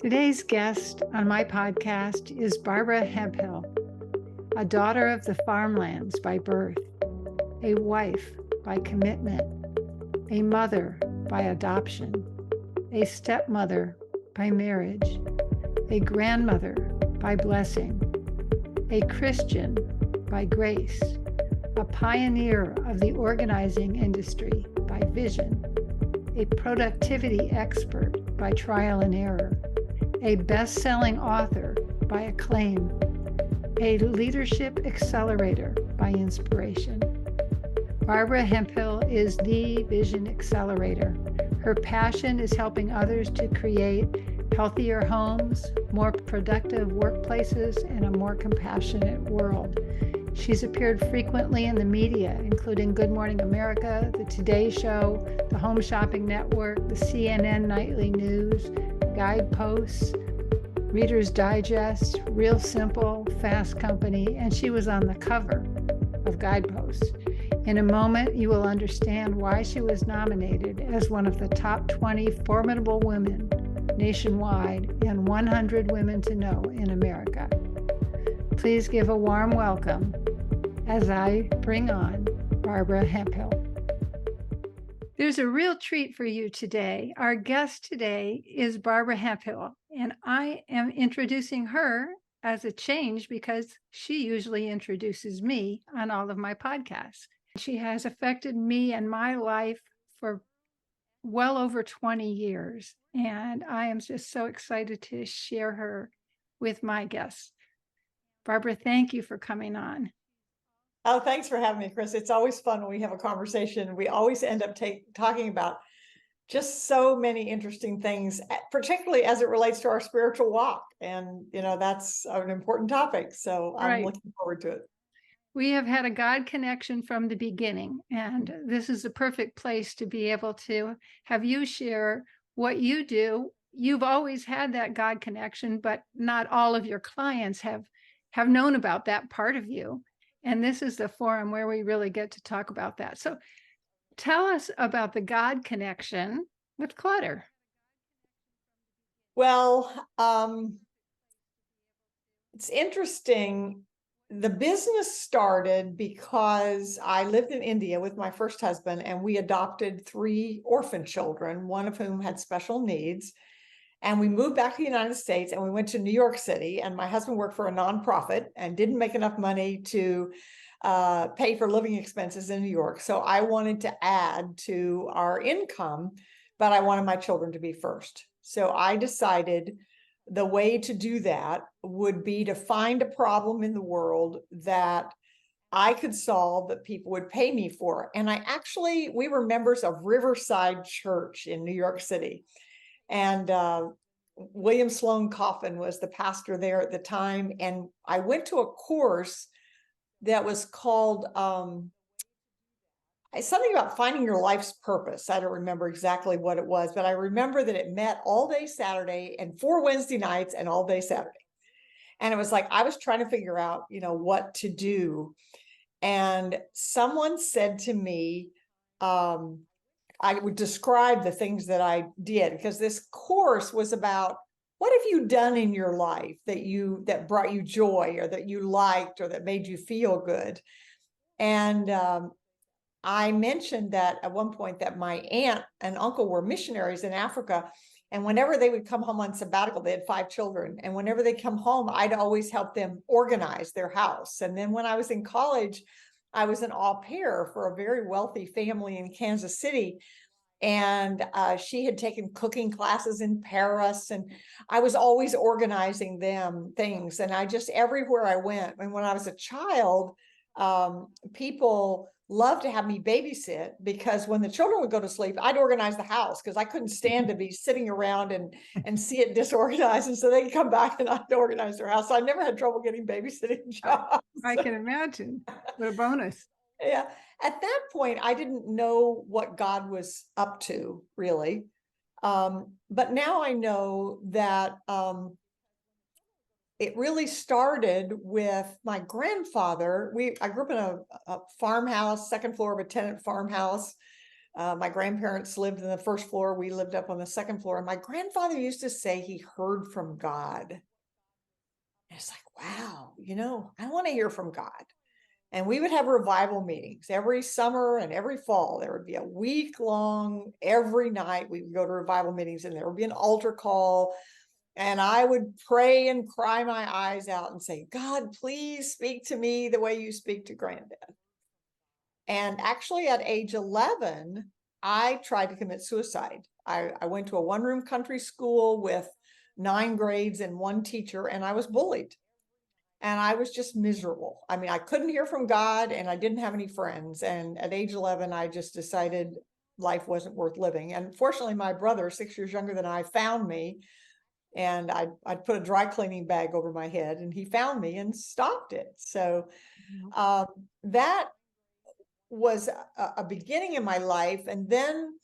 Today's guest on my podcast is Barbara Hemphill, a daughter of the farmlands by birth, a wife by commitment, a mother by adoption, a stepmother by marriage, a grandmother by blessing, a Christian by grace, a pioneer of the organizing industry by vision, a productivity expert by trial and error, a best-selling author by acclaim, a leadership accelerator by inspiration. Barbara Hemphill is the vision accelerator. Her passion is helping others to create healthier homes, more productive workplaces, and a more compassionate world. She's appeared frequently in the media, including Good Morning America, The Today Show, the Home Shopping Network, the CNN Nightly News, Guideposts, Reader's Digest, Real Simple, Fast Company, and she was on the cover of Guideposts. In a moment, you will understand why she was nominated as one of the top 20 formidable women nationwide and 100 women to know in America. Please give a warm welcome as I bring on Barbara Hemphill. There's a real treat for you today. Our guest today is Barbara Hemphill, and I am introducing her as a change because she usually introduces me on all of my podcasts. She has affected me and my life for well over 20 years, and I am just so excited to share her with my guests. Barbara, thank you for coming on. Oh, thanks for having me, Chris. It's always fun when we have a conversation. We always end up talking about just so many interesting things, particularly as it relates to our spiritual walk. And, that's an important topic. So I'm looking forward to it. We have had a God connection from the beginning, and this is the perfect place to be able to have you share what you do. You've always had that God connection, but not all of your clients have known about that part of you. And this is the forum where we really get to talk about that. So tell us about the God connection with clutter. Well, it's interesting. The business started because I lived in India with my first husband, and we adopted 3 orphan children, one of whom had special needs. And we moved back to the United States, and we went to New York City, and my husband worked for a nonprofit and didn't make enough money to pay for living expenses in New York. So I wanted to add to our income, but I wanted my children to be first. So I decided the way to do that would be to find a problem in the world that I could solve that people would pay me for. And we were members of Riverside Church in New York City. And William Sloane Coffin was the pastor there at the time. And I went to a course that was called something about finding your life's purpose. I don't remember exactly what it was, but I remember that it met all day Saturday and 4 Wednesday nights and all day Saturday. And it was like I was trying to figure out, what to do. And someone said to me, I would describe the things that I did, because this course was about what have you done in your life that brought you joy, or that you liked, or that made you feel good. And I mentioned that at one point that my aunt and uncle were missionaries in Africa. And whenever they would come home on sabbatical, they had 5 children. And whenever they come home, I'd always help them organize their house. And then when I was in college, I was an au pair for a very wealthy family in Kansas City. And she had taken cooking classes in Paris, and I was always organizing them things. And everywhere I went, and when I was a child, people loved to have me babysit, because when the children would go to sleep, I'd organize the house, because I couldn't stand to be sitting around and see it disorganized. And so they'd come back and I'd organize their house. So I never had trouble getting babysitting jobs. I can imagine. What a bonus. Yeah. At that point, I didn't know what God was up to, really. But now I know that it really started with my grandfather. I grew up in a farmhouse, second floor of a tenant farmhouse. My grandparents lived in the first floor. We lived up on the second floor. And my grandfather used to say he heard from God. And it's like, wow, I want to hear from God. And we would have revival meetings every summer and every fall. There would be a week long, every night we would go to revival meetings, and there would be an altar call. And I would pray and cry my eyes out and say, God, please speak to me the way you speak to Granddad. And actually at age 11, I tried to commit suicide. I went to a one-room country school with 9 grades and 1 teacher, and I was bullied. And I was just miserable. I mean, I couldn't hear from God, and I didn't have any friends. And at age 11, I just decided life wasn't worth living. And fortunately, my brother, 6 years younger than I, found me. And I'd put a dry cleaning bag over my head, and he found me and stopped it. So that was a beginning in my life. And then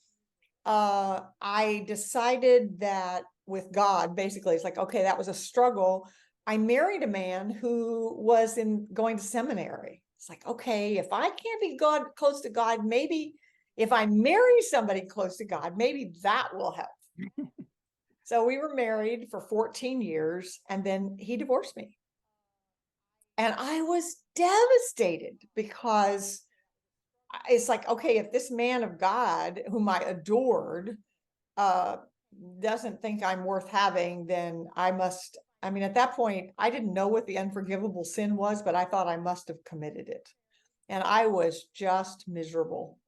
I decided that with God, basically, it's like, okay, that was a struggle. I married a man who was going to seminary. It's like, okay, if I can't be close to God, maybe if I marry somebody close to God, maybe that will help. So we were married for 14 years, and then he divorced me. And I was devastated, because it's like, okay, if this man of God, whom I adored, doesn't think I'm worth having, then I mean, at that point, I didn't know what the unforgivable sin was, but I thought I must have committed it. And I was just miserable.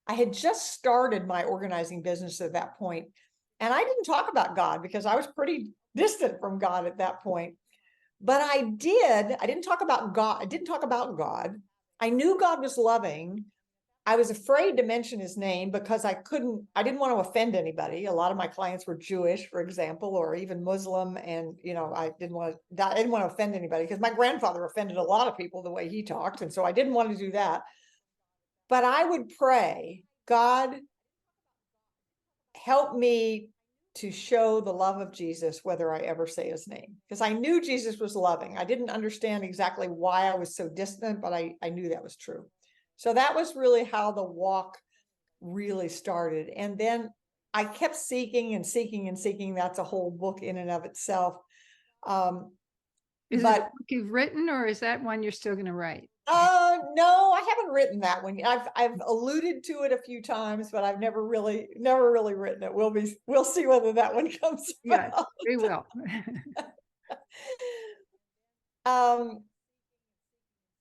I had just started my organizing business at that point, and I didn't talk about God because I was pretty distant from God at that point. But I didn't talk about God. I didn't talk about God. I knew God was loving. I was afraid to mention his name because I didn't want to offend anybody. A lot of my clients were Jewish, for example, or even Muslim. And, I didn't want to offend anybody, because my grandfather offended a lot of people the way he talked. And so I didn't want to do that. But I would pray, God, help me to show the love of Jesus, whether I ever say his name, because I knew Jesus was loving. I didn't understand exactly why I was so distant, but I knew that was true. So that was really how the walk really started. And then I kept seeking and seeking and seeking. That's a whole book in and of itself. Is it a book you've written, or is that one you're still going to write? No, I haven't written that one. I've alluded to it a few times, but I've never really written it. We'll see whether that one comes Yes, about. we will.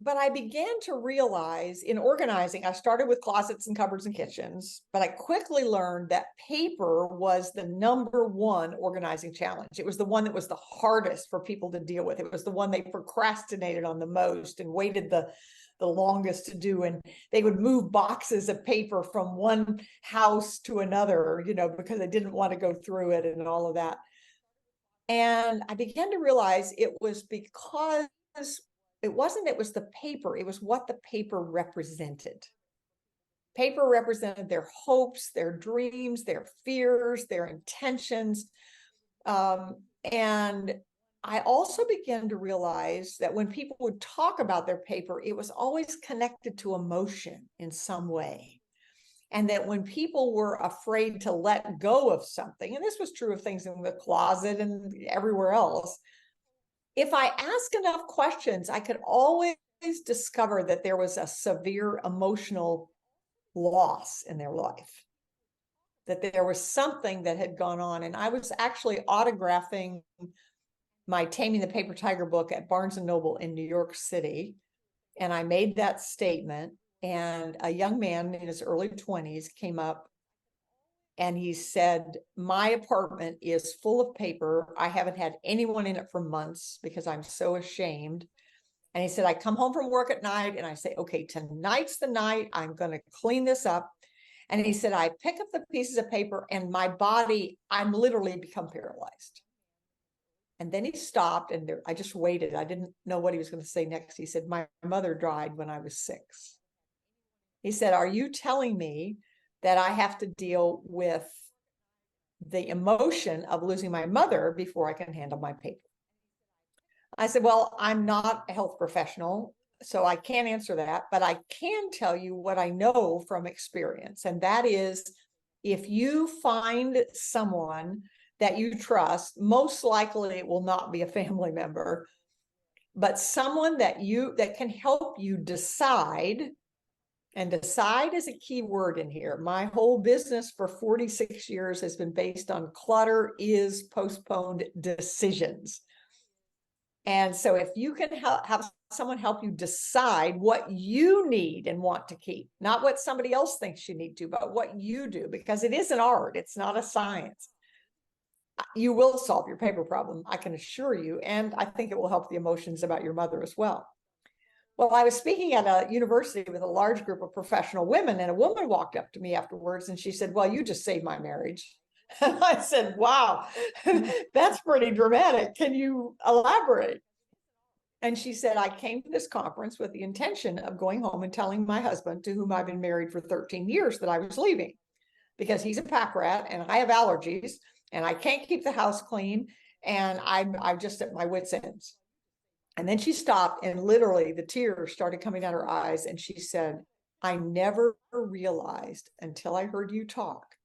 But I began to realize in organizing, I started with closets and cupboards and kitchens, but I quickly learned that paper was the #1 organizing challenge. It was the one that was the hardest for people to deal with. It was the one they procrastinated on the most and waited the longest to do. And they would move boxes of paper from one house to another, because they didn't want to go through it and all of that. And I began to realize it was because it was the paper, it was what the paper represented. Paper represented their hopes, their dreams, their fears, their intentions. And I also began to realize that when people would talk about their paper, it was always connected to emotion in some way. And that when people were afraid to let go of something, and this was true of things in the closet and everywhere else, if I ask enough questions, I could always discover that there was a severe emotional loss in their life, that there was something that had gone on. And I was actually autographing my Taming the Paper Tiger book at Barnes & Noble in New York City. And I made that statement, and a young man in his early 20s came up and he said, my apartment is full of paper. I haven't had anyone in it for months because I'm so ashamed. And he said, I come home from work at night and I say, okay, tonight's the night I'm going to clean this up. And he said, I pick up the pieces of paper and my body, I'm literally become paralyzed. And then he stopped, and I just waited. I didn't know what he was going to say next. He said, my mother died when I was 6. He said, are you telling me that I have to deal with the emotion of losing my mother before I can handle my paper? I said, well, I'm not a health professional. so I can't answer that, but I can tell you what I know from experience. And that is, if you find someone that you trust, most likely it will not be a family member, but someone that can help you decide. And decide is a key word in here. My whole business for 46 years has been based on clutter is postponed decisions. And so if you can have someone help you decide what you need and want to keep, not what somebody else thinks you need to, but what you do, because it is an art, it's not a science. You will solve your paper problem, I can assure you. And I think it will help the emotions about your mother as well. Well, I was speaking at a university with a large group of professional women, and a woman walked up to me afterwards and she said, "Well, you just saved my marriage." And I said, "Wow, that's pretty dramatic. Can you elaborate?" And she said, "I came to this conference with the intention of going home and telling my husband, to whom I've been married for 13 years, that I was leaving because he's a pack rat and I have allergies and I can't keep the house clean and I'm just at my wit's ends." And then she stopped and literally the tears started coming out her eyes. And she said, "I never realized until I heard you talk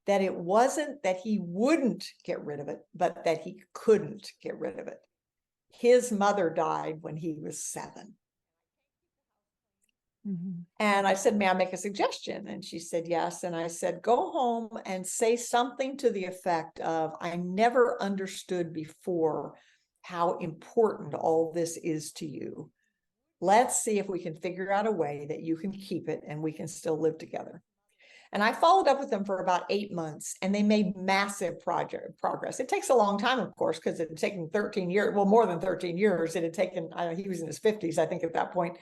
that it wasn't that he wouldn't get rid of it, but that he couldn't get rid of it. His mother died when he was 7. Mm-hmm. And I said, "May I make a suggestion?" And she said, "Yes." And I said, "Go home and say something to the effect of, I never understood before how important all this is to you. Let's see if we can figure out a way that you can keep it and we can still live together." And I followed up with them for about 8 months and they made massive progress. It takes a long time, of course, because it had taken 13 years, well, more than 13 years. It had taken, he was in his 50s, I think, at that point.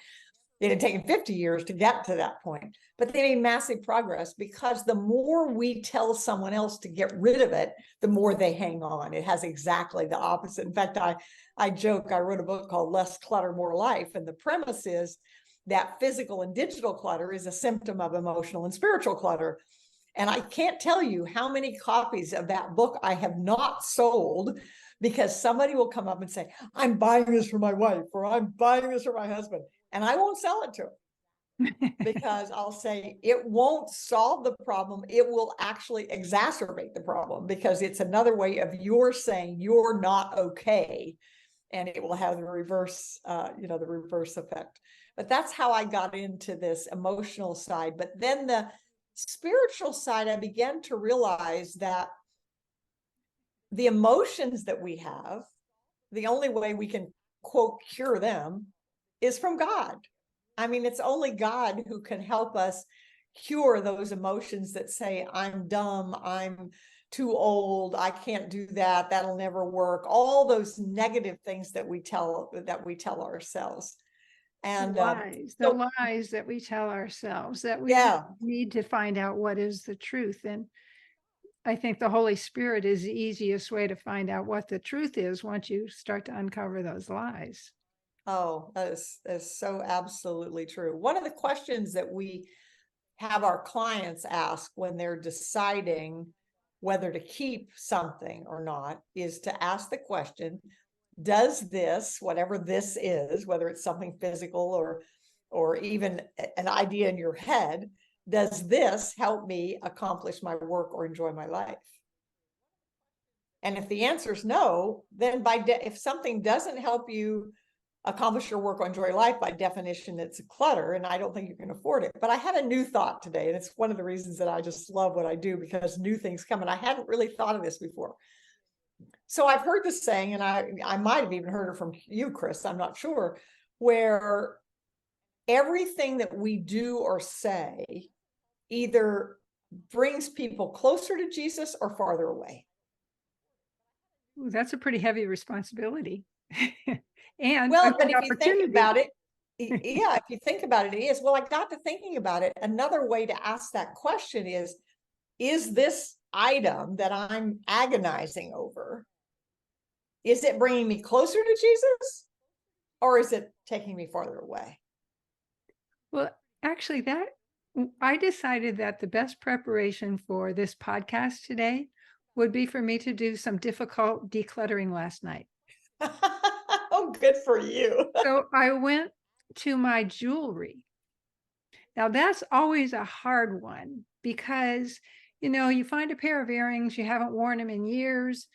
It had taken 50 years to get to that point, but they made massive progress because the more we tell someone else to get rid of it, the more they hang on. It has exactly the opposite. In fact, I joke, I wrote a book called Less Clutter, More Life. And the premise is that physical and digital clutter is a symptom of emotional and spiritual clutter. And I can't tell you how many copies of that book I have not sold because somebody will come up and say, "I'm buying this for my wife," or "I'm buying this for my husband." And I won't sell it to them because I'll say it won't solve the problem. It will actually exacerbate the problem because it's another way of your saying you're not okay. And it will have the reverse, the reverse effect. But that's how I got into this emotional side. But then the spiritual side, I began to realize that the emotions that we have, the only way we can, quote, cure them is from God. I mean, it's only God who can help us cure those emotions that say, "I'm dumb, I'm too old, I can't do that, that'll never work." All those negative things that we tell ourselves. And the lies that we tell ourselves, that we need to find out what is the truth. And I think the Holy Spirit is the easiest way to find out what the truth is once you start to uncover those lies. Oh, that is so absolutely true. One of the questions that we have our clients ask when they're deciding whether to keep something or not is to ask the question, does this, whatever this is, whether it's something physical or even an idea in your head, does this help me accomplish my work or enjoy my life? And if the answer is no, then if something doesn't help you accomplish your work or enjoy your life, by definition, it's a clutter, and I don't think you can afford it. But I had a new thought today, and it's one of the reasons that I just love what I do, because new things come, and I hadn't really thought of this before. So I've heard this saying, and I might have even heard it from you, Chris, I'm not sure, where everything that we do or say either brings people closer to Jesus or farther away. Ooh, that's a pretty heavy responsibility. And well, but if you think about it, if you think about it, it is. Well, I got to thinking about it. Another way to ask that question is this item that I'm agonizing over, is it bringing me closer to Jesus or is it taking me farther away? Well, actually, I decided that the best preparation for this podcast today would be for me to do some difficult decluttering last night. Oh, good for you. So I went to my jewelry. Now, that's always a hard one because, you find a pair of earrings, you haven't worn them in years,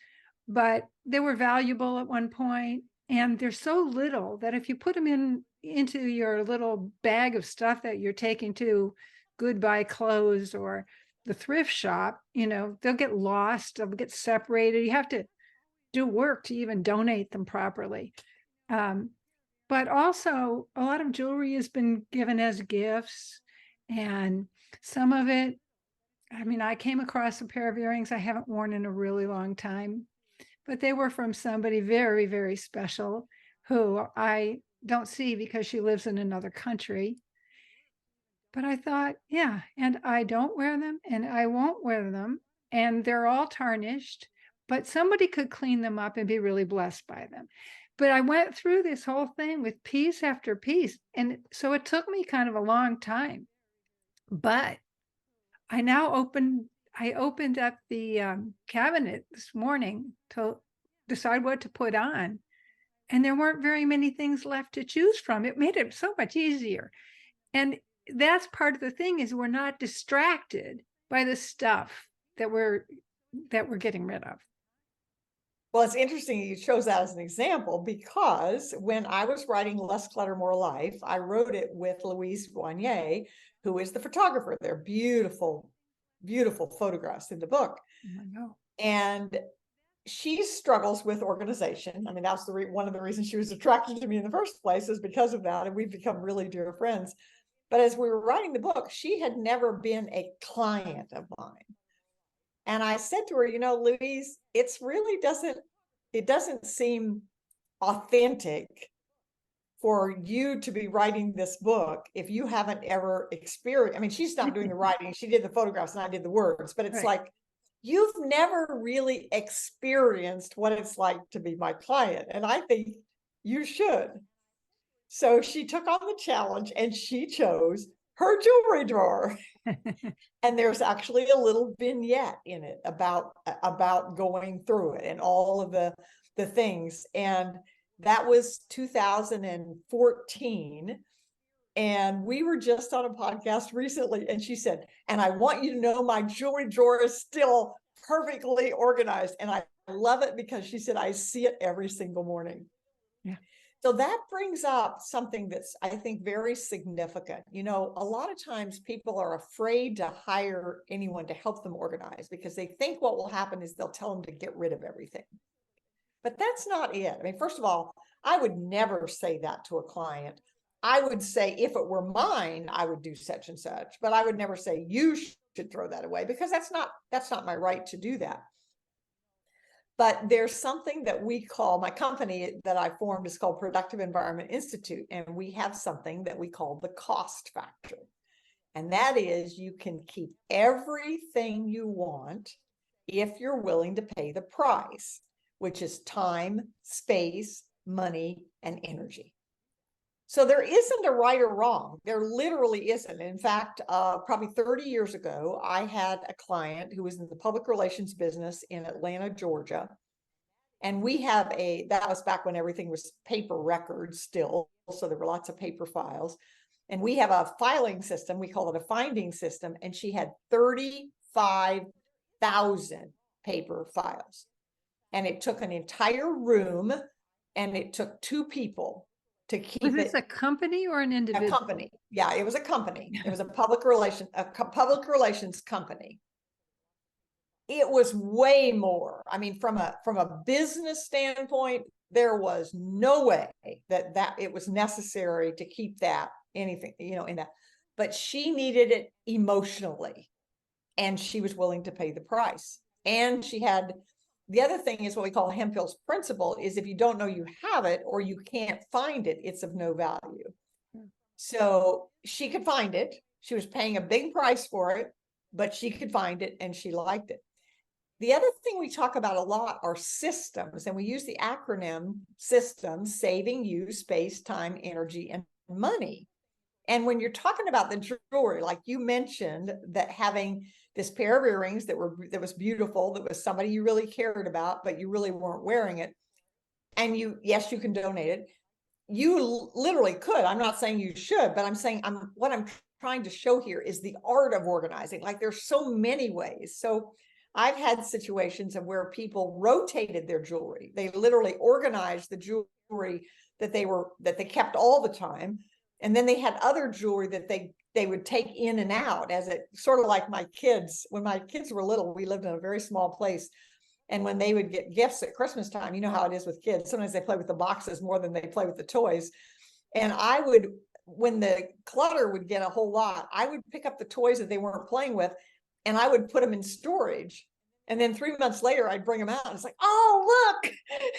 but they were valuable at one point, and they're so little that if you put them into your little bag of stuff that you're taking to Goodbye Clothes or the thrift shop, they'll get lost, they'll get separated. You have to do work to even donate them properly. But also, a lot of jewelry has been given as gifts, and some of it, I came across a pair of earrings I haven't worn in a really long time, but they were from somebody very, very special who I don't see because she lives in another country. But I thought, yeah, and I don't wear them and I won't wear them, and they're all tarnished, but somebody could clean them up and be really blessed by them. But I went through this whole thing with piece after piece. And so it took me kind of a long time. But I opened up the cabinet this morning to decide what to put on. And there weren't very many things left to choose from. It made it so much easier. And that's part of the thing, is we're not distracted by the stuff that we're getting rid of. Well, it's interesting you chose that as an example, because when I was writing Less Clutter, More Life, I wrote it with Louise Boignet, who is the photographer. They're beautiful, beautiful photographs in the book. I know. And she struggles with organization. That's one of the reasons she was attracted to me in the first place, is because of that. And we've become really dear friends. But as we were writing the book, she had never been a client of mine. And I said to her, Louise, it doesn't seem authentic for you to be writing this book if you haven't ever experienced. She's not doing the writing, she did the photographs and I did the words, but it's Right. like, you've never really experienced what it's like to be my client. And I think you should. So she took on the challenge and she chose her jewelry drawer. And there's actually a little vignette in it about going through it and all of the things. And that was 2014. And we were just on a podcast recently, and she said, and I want you to know my jewelry drawer is still perfectly organized. And I love it because she said, I see it every single morning. Yeah. So that brings up something that's, I think, very significant. A lot of times people are afraid to hire anyone to help them organize because they think what will happen is they'll tell them to get rid of everything. But that's not it. First of all, I would never say that to a client. I would say, if it were mine, I would do such and such, but I would never say you should throw that away, because that's not my right to do that. But there's something that we call, my company that I formed is called Productive Environment Institute. And we have something that we call the cost factor. And that is, you can keep everything you want if you're willing to pay the price, which is time, space, money, and energy. So there isn't a right or wrong. There literally isn't. In fact, probably 30 years ago, I had a client who was in the public relations business in Atlanta, Georgia. And that was back when everything was paper records still. So there were lots of paper files. And we have a filing system. We call it a finding system. And she had 35,000 paper files. And it took an entire room, and it took two people to keep Was this a company or an individual? A company. Yeah, it was a company. It was a public relations company. It was way more. From a business standpoint, there was no way that it was necessary to keep that anything, in that. But she needed it emotionally, and she was willing to pay the price. And the other thing is what we call Hemphill's principle, is if you don't know you have it or you can't find it, it's of no value. So she could find it. She was paying a big price for it, but she could find it and she liked it. The other thing we talk about a lot are systems, and we use the acronym SYSTEMS: saving you space, time, energy, and money. And when you're talking about the jewelry, like you mentioned, that having this pair of earrings that was beautiful, that was somebody you really cared about, but you really weren't wearing it. And yes, you can donate it. literally could. I'm not saying you should, but I'm saying what I'm trying to show here is the art of organizing. Like there's so many ways. So I've had situations of where people rotated their jewelry. They literally organized the jewelry that they kept all the time. And then they had other jewelry that they would take in and out, as it sort of like my kids. When my kids were little, we lived in a very small place. And when they would get gifts at Christmas time, you know how it is with kids. Sometimes they play with the boxes more than they play with the toys. And I would, when the clutter would get a whole lot, I would pick up the toys that they weren't playing with and I would put them in storage. And then 3 months later, I'd bring them out and it's like, oh, look.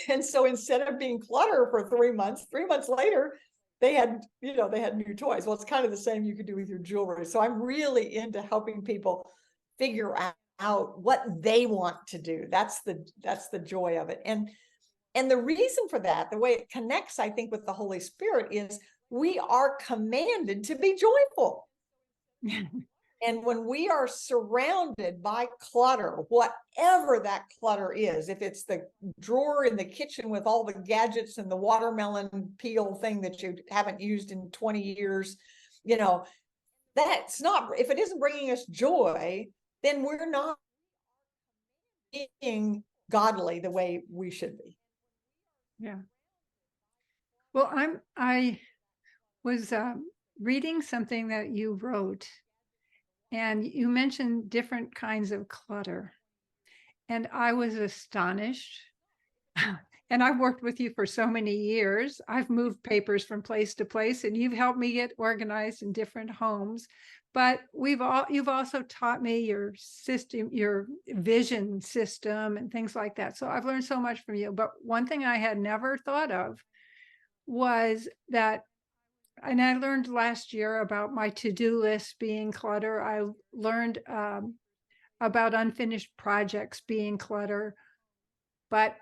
And so instead of being clutter for 3 months, 3 months later, they had new toys. Well, it's kind of the same you could do with your jewelry. So I'm really into helping people figure out what they want to do. That's the joy of it. And the reason for that, the way it connects, I think, with the Holy Spirit is we are commanded to be joyful. And when we are surrounded by clutter, whatever that clutter is, if it's the drawer in the kitchen with all the gadgets and the watermelon peel thing that you haven't used in 20 years, that's not, if it isn't bringing us joy, then we're not being godly the way we should be. Yeah. Well, I was reading something that you wrote, and you mentioned different kinds of clutter. And I was astonished. And I've worked with you for so many years. I've moved papers from place to place, and you've helped me get organized in different homes. But you've also taught me your system, your vision system, and things like that. So I've learned so much from you. But one thing I had never thought of was that, and I learned last year about my to-do list being clutter. I learned about unfinished projects being clutter. But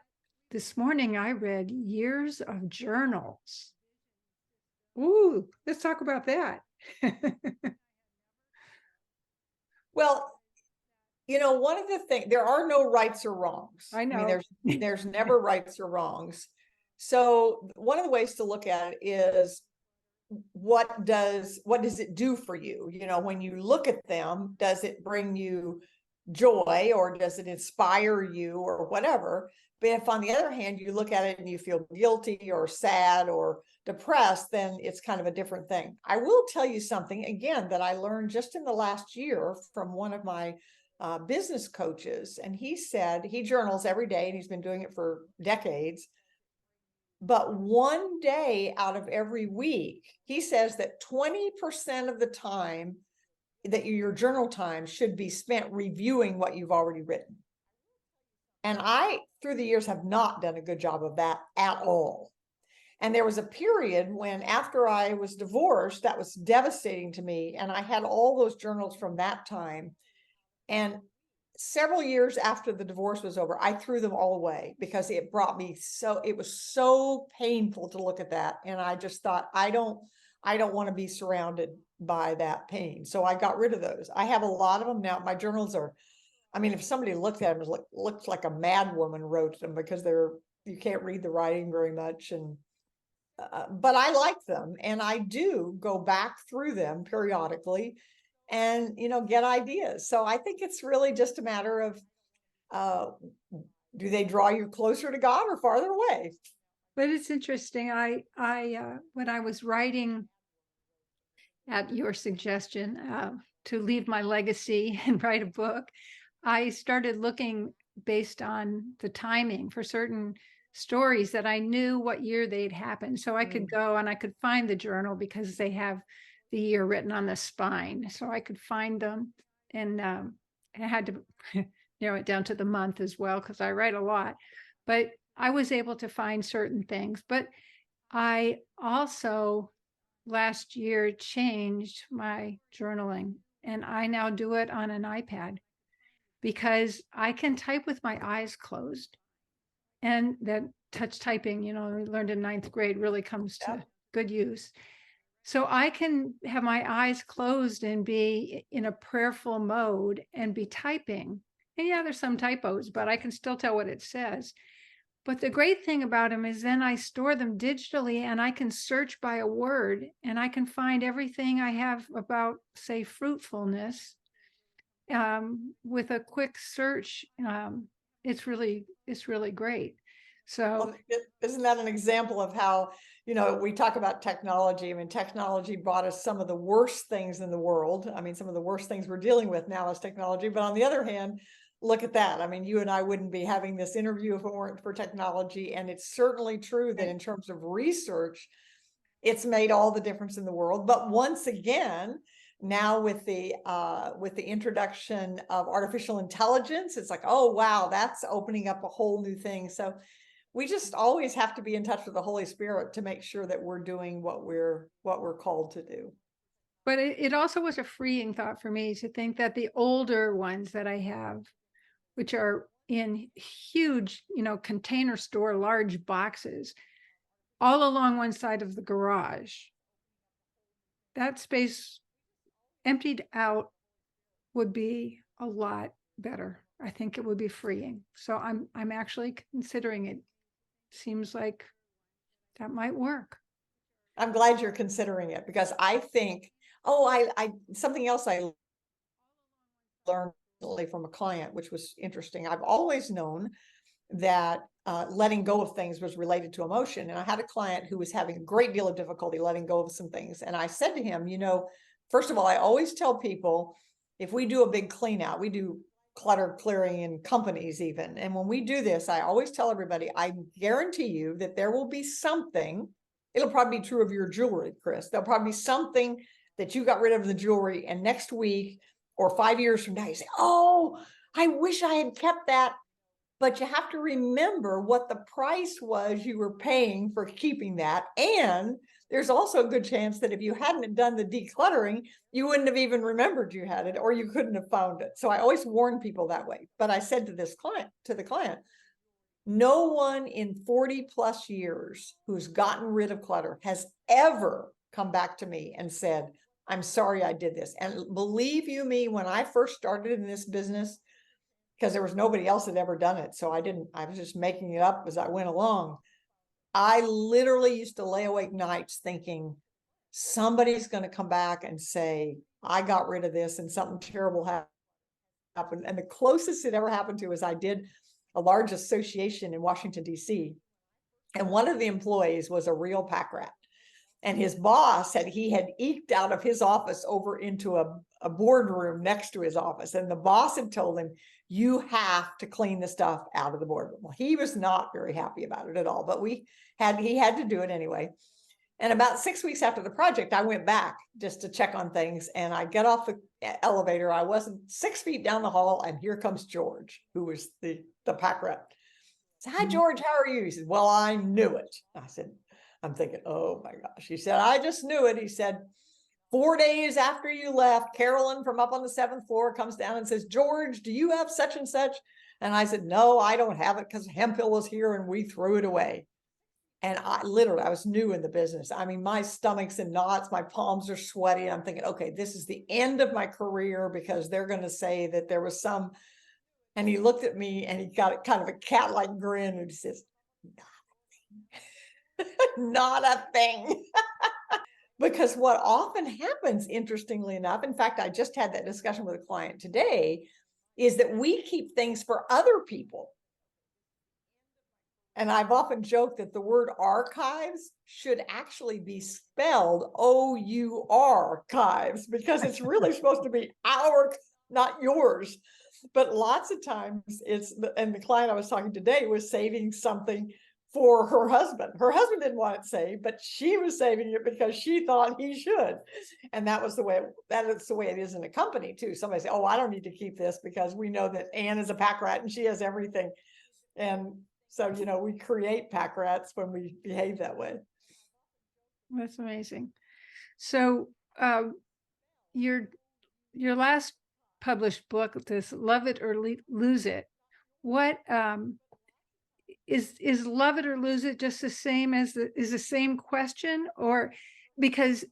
this morning I read years of journals. Ooh, let's talk about that. Well, one of the things, there are no rights or wrongs. I know. I mean, there's never rights or wrongs. So one of the ways to look at it is what does it do for you? When you look at them, does it bring you joy or does it inspire you or whatever? But if on the other hand, you look at it and you feel guilty or sad or depressed, then it's kind of a different thing. I will tell you something, again, that I learned just in the last year from one of my business coaches. And he said he journals every day and he's been doing it for decades. But one day out of every week, he says that 20% of the time that your journal time should be spent reviewing what you've already written. And I, through the years, have not done a good job of that at all. And there was a period when, after I was divorced, that was devastating to me. And I had all those journals from that time. And several years after the divorce was over, I threw them all away because it was so painful to look at that. And I just thought, I don't want to be surrounded by that pain. So I got rid of those. I have a lot of them now. My journals are, if somebody looked at them, it looks like a mad woman wrote them because you can't read the writing very much. And but I like them, and I do go back through them periodically and get ideas. So I think it's really just a matter of do they draw you closer to God or farther away? But it's interesting. I when I was writing at your suggestion to leave my legacy and write a book, I started looking based on the timing for certain stories that I knew what year they'd happened. So I could go and I could find the journal because they have the year written on the spine. So I could find them, and I had to narrow it down to the month as well because I write a lot. But I was able to find certain things. But I also last year changed my journaling, and I now do it on an iPad because I can type with my eyes closed. And that touch typing, we learned in 9th grade, really comes to good use. So I can have my eyes closed and be in a prayerful mode and be typing. And yeah, there's some typos, but I can still tell what it says. But the great thing about them is then I store them digitally and I can search by a word and I can find everything I have about, say, fruitfulness with a quick search. It's really great. So, Well, isn't that an example of how, we talk about technology? I mean, technology brought us some of the worst things in the world. I mean, some of the worst things we're dealing with now is technology. But on the other hand, look at that. I mean, you and I wouldn't be having this interview if it weren't for technology. And it's certainly true that in terms of research, it's made all the difference in the world. But once again, now with the introduction of artificial intelligence, it's like, oh wow, that's opening up a whole new thing. So we just always have to be in touch with the Holy Spirit to make sure that we're doing what we're called to do. but it also was a freeing thought for me to think that the older ones that I have, which are in huge, container store, large boxes, all along one side of the garage, that space emptied out would be a lot better. I think it would be freeing. So I'm actually considering it. Seems like that might work. I'm glad you're considering it, because I think, I something else I learned from a client, which was interesting. I've always known that letting go of things was related to emotion. And I had a client who was having a great deal of difficulty letting go of some things. And I said to him, first of all, I always tell people, if we do a big clean out, we do clutter clearing in companies even. And when we do this, I always tell everybody, I guarantee you that there will be something. It'll probably be true of your jewelry, Chris. There'll probably be something that you got rid of the jewelry, and next week or 5 years from now, you say, oh, I wish I had kept that. But you have to remember what the price was you were paying for keeping that. And there's also a good chance that if you hadn't done the decluttering, you wouldn't have even remembered you had it, or you couldn't have found it. So I always warn people that way. But I said to the client, no one in 40 plus years who's gotten rid of clutter has ever come back to me and said, I'm sorry I did this. And believe you me, when I first started in this business, because there was nobody else that ever done it, so I was just making it up as I went along. I literally used to lay awake nights thinking somebody's going to come back and say, I got rid of this and something terrible happened. And the closest it ever happened to is I did a large association in Washington, D.C. And one of the employees was a real pack rat. And his boss had eked out of his office over into a boardroom next to his office. And the boss had told him, you have to clean the stuff out of the boardroom. Well, he was not very happy about it at all, but he had to do it anyway. And about 6 weeks after the project, I went back just to check on things. And I get off the elevator. I wasn't 6 feet down the hall. And here comes George, who was the pack rat. I said, hi, George, how are you? He said, well, I knew it. I said, I'm thinking, oh my gosh. He said, I just knew it. He said, 4 days after you left, Carolyn from up on the 7th floor comes down and says, George, do you have such and such? And I said, no, I don't have it because Hemphill was here and we threw it away. And I was new in the business. I mean, my stomach's in knots, my palms are sweaty. I'm thinking, okay, this is the end of my career because they're going to say that there was some. And he looked at me and he got kind of a cat-like grin and he says, not a thing. Because what often happens, interestingly enough, in fact, I just had that discussion with a client today, is that we keep things for other people. And I've often joked that the word archives should actually be spelled O-U-R-chives, because it's really supposed to be our, not yours. But lots of times and the client I was talking today was saving something for her husband. Her husband didn't want it saved, but she was saving it because she thought he should. And that is the way it is in a company too. Somebody say, oh, I don't need to keep this because we know that Ann is a pack rat and she has everything. And so, we create pack rats when we behave that way. That's amazing. So your last published book, this Love It or Lose It, what is love it or lose it just the same as the same question? Or because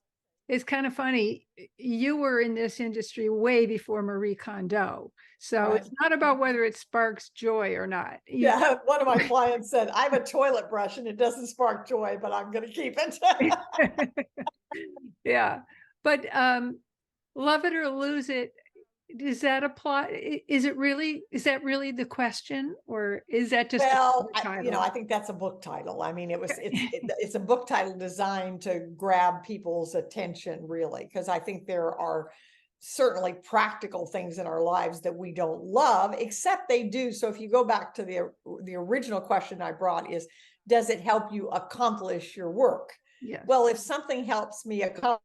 it's kind of funny. You were in this industry way before Marie Kondo. So Right. it's not about whether it sparks joy or not. Yeah, one of my clients said, I have a toilet brush and it doesn't spark joy, but I'm going to keep it. Yeah. But love it or lose it, does that apply? Is that really the question, or is that just Well, a title? I think that's a book title. I mean, it's a book title designed to grab people's attention, really, because I think there are certainly practical things in our lives that we don't love, except they do. So if you go back to the original question I brought is, does it help you accomplish your work? Yes. Well, if something helps me accomplish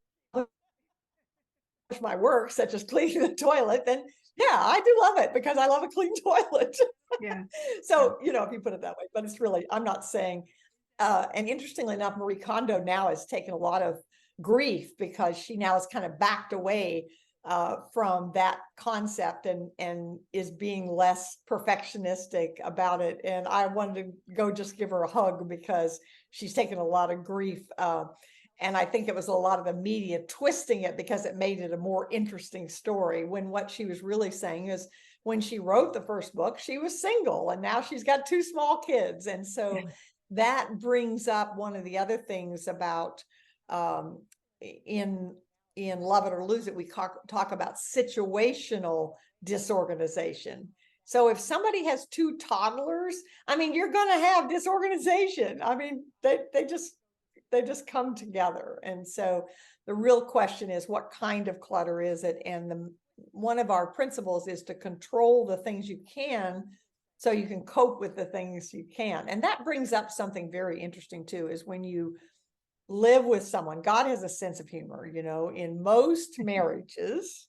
my work, such as cleaning the toilet, then yeah, I do love it because I love a clean toilet. Yeah. So, if you put it that way, but it's really, I'm not saying, and interestingly enough, Marie Kondo now has taken a lot of grief because she now has kind of backed away from that concept and is being less perfectionistic about it. And I wanted to go just give her a hug because she's taken a lot of grief. And I think it was a lot of the media twisting it because it made it a more interesting story, when what she was really saying is, when she wrote the first book, she was single and now she's got 2 small kids. And so that brings up one of the other things about in Love It or Lose It, we talk about situational disorganization. So if somebody has 2 toddlers, I mean, you're going to have disorganization. I mean, they just come together. And so the real question is, what kind of clutter is it? And one of our principles is to control the things you can so you can cope with the things you can. And that brings up something very interesting too, is when you live with someone, God has a sense of humor. In most marriages,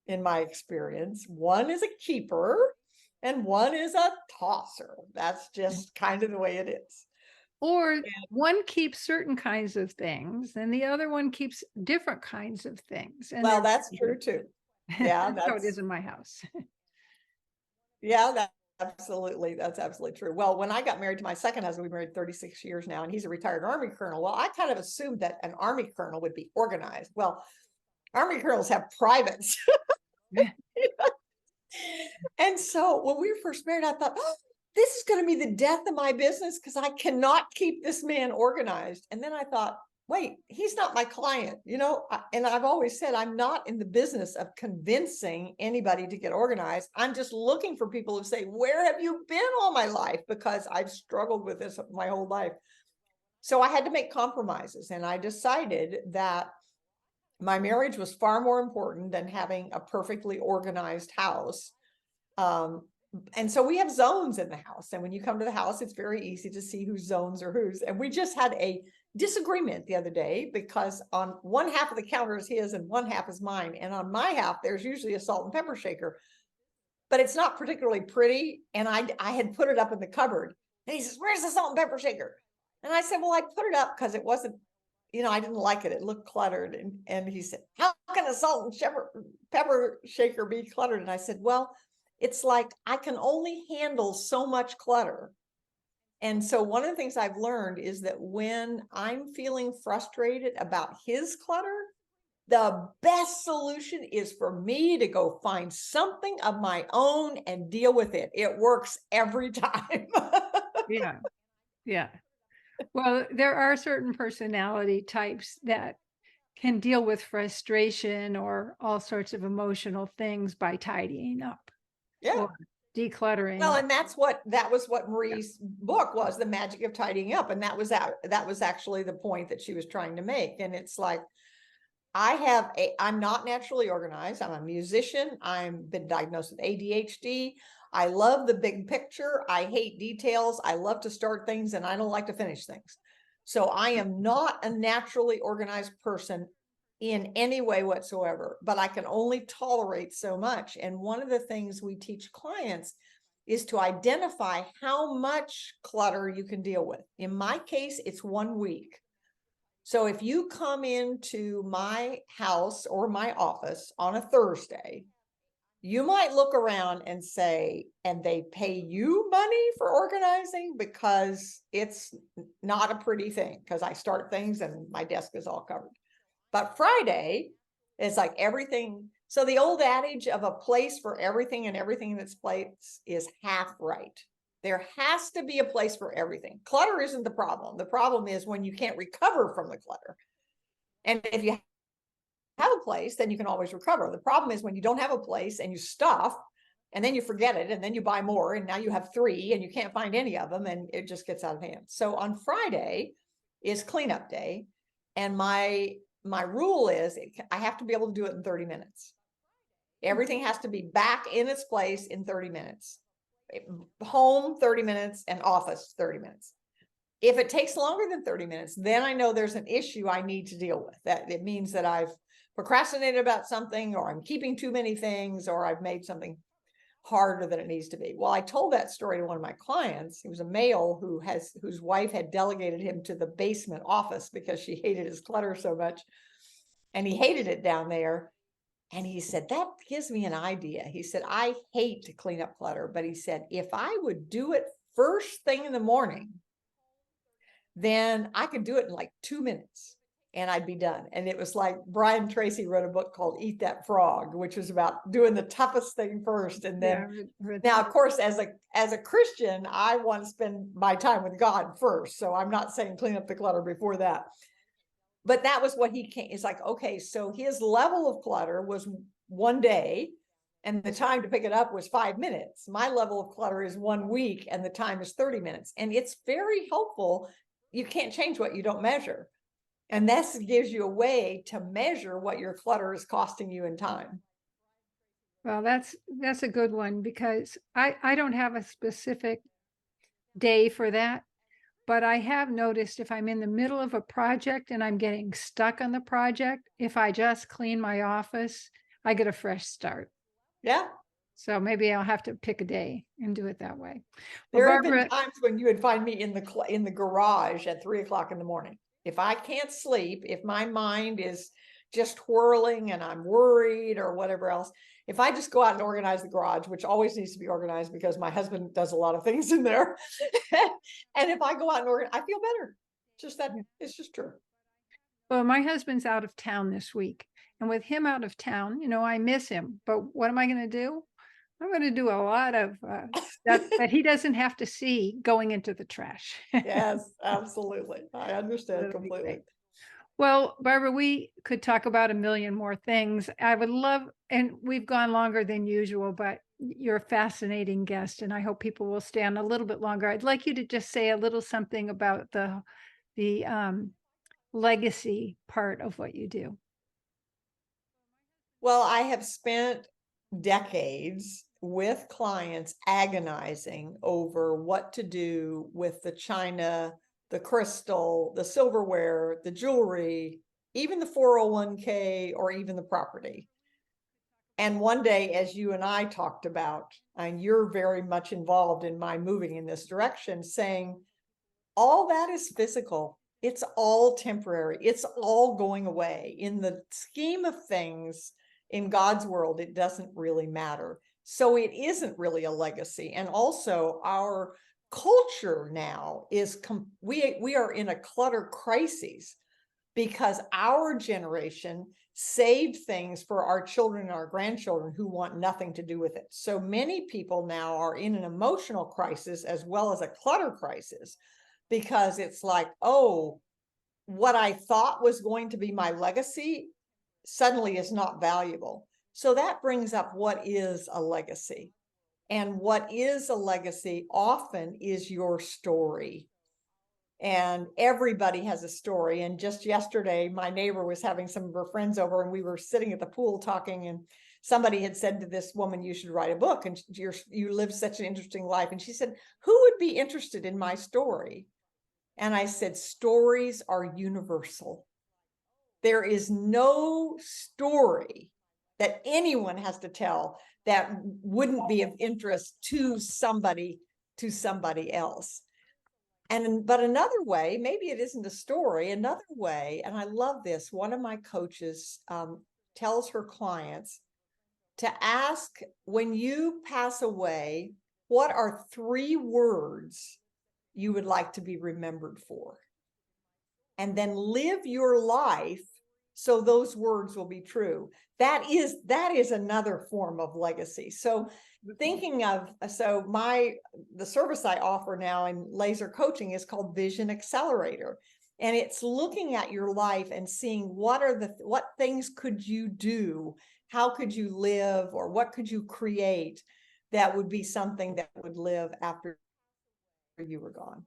in my experience, one is a keeper and one is a tosser. That's just kind of the way it is. Or one keeps certain kinds of things and the other one keeps different kinds of things. And well, that's true too. Yeah, that's how it is in my house. Yeah, that's absolutely true. Well, when I got married to my second husband, we married 36 years now, and he's a retired Army colonel. Well, I kind of assumed that an Army colonel would be organized. Well, Army colonels have privates. And so when we were first married, I thought, oh, this is going to be the death of my business because I cannot keep this man organized. And then I thought, wait, he's not my client, and I've always said, I'm not in the business of convincing anybody to get organized. I'm just looking for people who say, where have you been all my life? Because I've struggled with this my whole life. So I had to make compromises. And I decided that my marriage was far more important than having a perfectly organized house. And so we have zones in the house. And when you come to the house, it's very easy to see whose zones are whose. And we just had a disagreement the other day because on one half of the counter is his and one half is mine. And on my half, there's usually a salt and pepper shaker, but it's not particularly pretty. And I had put it up in the cupboard. And he says, where's the salt and pepper shaker? And I said, well, I put it up because it wasn't, I didn't like it. It looked cluttered. And he said, how can a salt and pepper shaker be cluttered? And I said, well, it's like I can only handle so much clutter. And so one of the things I've learned is that when I'm feeling frustrated about his clutter, the best solution is for me to go find something of my own and deal with it. It works every time. Yeah. Yeah. Well, there are certain personality types that can deal with frustration or all sorts of emotional things by tidying up. Yeah. Or decluttering. Well, and that was what Marie's book was, The Magic of Tidying Up. And that was actually the point that she was trying to make. And it's like, I'm not naturally organized. I'm a musician. I've been diagnosed with ADHD. I love the big picture. I hate details. I love to start things and I don't like to finish things. So I am not a naturally organized person in any way whatsoever, but I can only tolerate so much. And one of the things we teach clients is to identify how much clutter you can deal with. In my case, it's 1 week. So if you come into my house or my office on a Thursday, you might look around and say, and they pay you money for organizing, because it's not a pretty thing, because I start things and my desk is all covered. But Friday is like everything. So the old adage of a place for everything and everything in its place is half right. There has to be a place for everything. Clutter isn't the problem. The problem is when you can't recover from the clutter. And if you have a place, then you can always recover. The problem is when you don't have a place and you stuff, and then you forget it, and then you buy more, and now you have 3 and you can't find any of them, and it just gets out of hand. So on Friday is cleanup day, and my rule is I have to be able to do it in 30 minutes. Everything has to be back in its place in 30 minutes. Home 30 minutes and office 30 minutes. If it takes longer than 30 minutes, then I know there's an issue I need to deal with. That it means that I've procrastinated about something, or I'm keeping too many things, or I've made something harder than it needs to be. Well, I told that story to one of my clients. He was a male whose wife had delegated him to the basement office because she hated his clutter so much. And he hated it down there. And he said, that gives me an idea. He said, I hate to clean up clutter, but he said, if I would do it first thing in the morning, then I could do it in like 2 minutes and I'd be done. And it was like Brian Tracy wrote a book called Eat That Frog, which was about doing the toughest thing first. And then now, of course, as a Christian, I want to spend my time with God first. So I'm not saying clean up the clutter before that. But that was what he came. It's like, okay, so his level of clutter was 1 day, and the time to pick it up was 5 minutes. My level of clutter is 1 week, and the time is 30 minutes. And it's very helpful. You can't change what you don't measure. And this gives you a way to measure what your clutter is costing you in time. Well, that's a good one, because I don't have a specific day for that. But I have noticed if I'm in the middle of a project and I'm getting stuck on the project, if I just clean my office, I get a fresh start. Yeah. So maybe I'll have to pick a day and do it that way. Well, There have Barbara, been times when you would find me in the garage at 3 o'clock in the morning. If I can't sleep, if my mind is just whirling and I'm worried or whatever else, if I just go out and organize the garage, which always needs to be organized because my husband does a lot of things in there, and if I go out and organize, I feel better. Just that, it's just true. well, my husband's out of town this week. And with him out of town, I miss him. But what am I going to do? I'm going to do a lot of stuff that he doesn't have to see going into the trash. Yes, absolutely. I understand That'll be completely. great. Well, Barbara, we could talk about a million more things. I would love, and we've gone longer than usual, but you're a fascinating guest, and I hope people will stay on a little bit longer. I'd like you to just say a little something about the legacy part of what you do. Well, I have spent decades with clients agonizing over what to do with the china, the crystal, the silverware, the jewelry, even the 401k, or even the property. And one day, as you and I talked about, and you're very much involved in my moving in this direction, saying all that is physical. It's all temporary. It's all going away. In the scheme of things, in God's world, it doesn't really matter. So it isn't really a legacy. And also our culture now is, we are in a clutter crisis because our generation saved things for our children and our grandchildren who want nothing to do with it. So many people now are in an emotional crisis as well as a clutter crisis, because it's like, oh, what I thought was going to be my legacy suddenly is not valuable. So that brings up what is a legacy. And what is a legacy often is your story. And everybody has a story. And just yesterday, my neighbor was having some of her friends over, and we were sitting at the pool talking, and somebody had said to this woman, you should write a book, and you live such an interesting life. And she said, who would be interested in my story? And I said, stories are universal. There is no story that anyone has to tell that wouldn't be of interest to somebody else. But another way, maybe it isn't a story, another way, and I love this, one of my coaches tells her clients to ask, when you pass away, what are 3 words you would like to be remembered for? And then live your life so those words will be true. That is another form of legacy. So thinking of, the service I offer now in laser coaching is called Vision Accelerator. And it's looking at your life and seeing what things could you do? How could you live, or what could you create that would be something that would live after you were gone?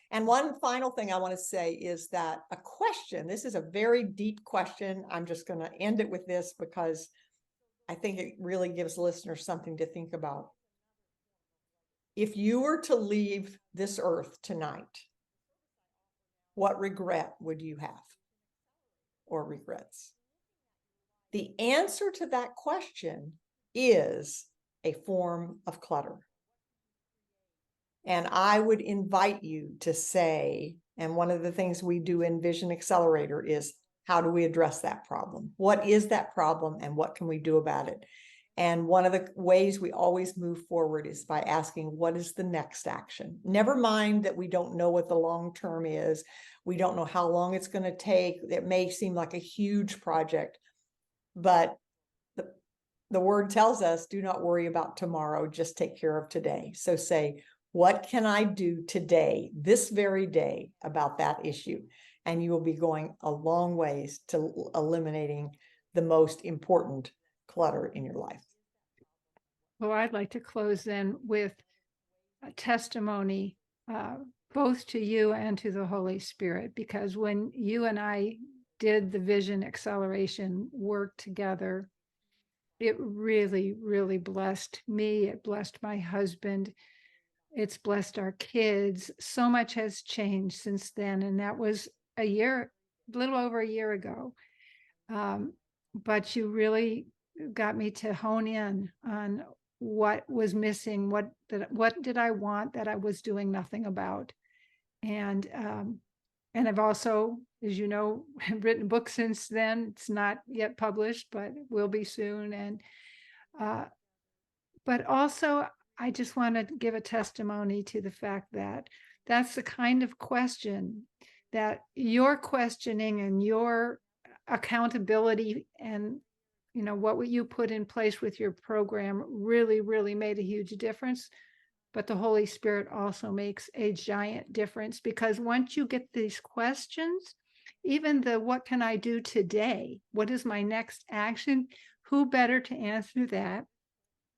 And one final thing I want to say is that a question, this is a very deep question. I'm just going to end it with this because I think it really gives listeners something to think about. If you were to leave this earth tonight, what regret would you have, or regrets? The answer to that question is a form of clutter. And I would invite you to say, and one of the things we do in Vision Accelerator is, how do we address that problem? What is that problem, and what can we do about it? And one of the ways we always move forward is by asking, what is the next action? Never mind that we don't know what the long term is. We don't know how long it's going to take. It may seem like a huge project, but the word tells us, do not worry about tomorrow, just take care of today. So say, what can I do today, this very day, about that issue? And you will be going a long ways to eliminating the most important clutter in your life. Well, I'd like to close then with a testimony, both to you and to the Holy Spirit, because when you and I did the Vision Acceleration work together, it really, really blessed me. It blessed my husband. It's blessed our kids. So much has changed since then. And that was a little over a year ago. But you really got me to hone in on what was missing, what did I want that I was doing nothing about. And I've also, as you know, written a book since then. It's not yet published, but will be soon. And but also, I just want to give a testimony to the fact that that's the kind of question that your questioning and your accountability and what you put in place with your program really, really made a huge difference. But the Holy Spirit also makes a giant difference, because once you get these questions, even what can I do today? What is my next action? Who better to answer that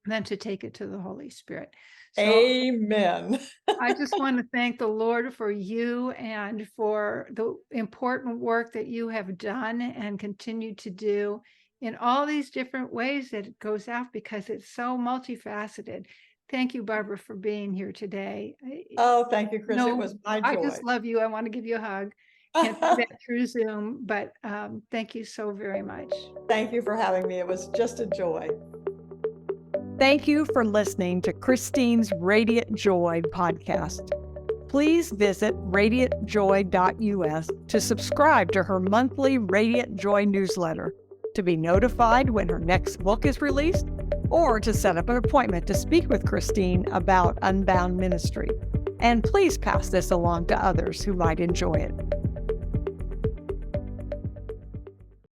than to take it to the Holy Spirit? So, amen. I just want to thank the Lord for you and for the important work that you have done and continue to do in all these different ways that it goes out, because it's so multifaceted. Thank you, Barbara, for being here today. Oh, thank you, Chris. It was my joy. I just love you. I want to give you a hug. Can't do that through Zoom, but thank you so very much. Thank you for having me. It was just a joy. Thank you for listening to Christine's Radiant Joy podcast. Please visit radiantjoy.us to subscribe to her monthly Radiant Joy newsletter, to be notified when her next book is released, or to set up an appointment to speak with Christine about Unbound Ministry. And please pass this along to others who might enjoy it.